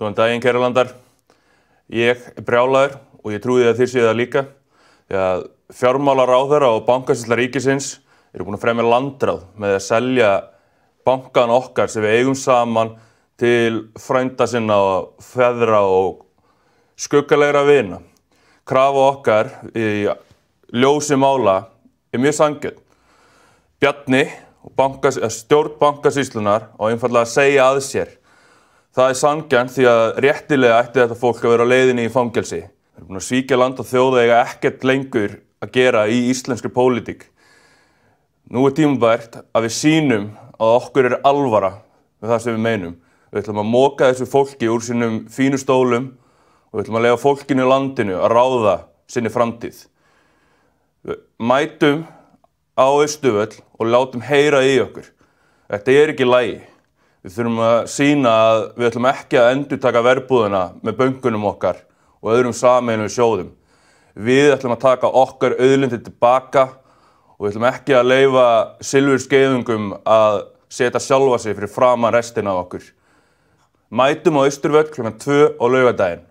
Góðan daginn, kæru landar. Ég er brjálaður og ég trúi að þið séu það líka. Því að fjármálaráðherra og bankasýsla ríkisins eru búin að fremja landráð með að selja bankan okkar sem við eigum saman til frænda sinna og feðra og skuggalegra vina. Krafa okkar í ljósi mála er mjög sanngjörn. Bjarni og stjórn bankasýslunar á einfaldlega að segja að sér. Það er sanngjarnt því að réttilega ætti þetta fólk að vera á leiðinni í fangelsi. Þeir eru búin að svíkja land og þjóð eiga ekkert lengur að gera í íslenskri pólitík. Nú er tímabært að við sýnum að okkur er alvara með það sem við meinum. Við ætlum að moka þessu fólki úr sínum fínu stólum og við ætlum að leyfa fólkinu í landinu að ráða sinni framtíð. Við mætum á Austurvöll og látum heyra í okkur. Þetta er ekki í lagi. Við þurfum að sýna að við ætlum ekki að endurtaka verbúðina með bönkunum okkar og öðrum sameiginlegum sjóðum. Við ætlum að taka okkar auðlindir tilbaka og við ætlum ekki að leyfa silfurskeiðungum að setja sjálfa sig fyrir framan restina af okkur. Mætum á Austurvöll kl. 2 á laugardaginn.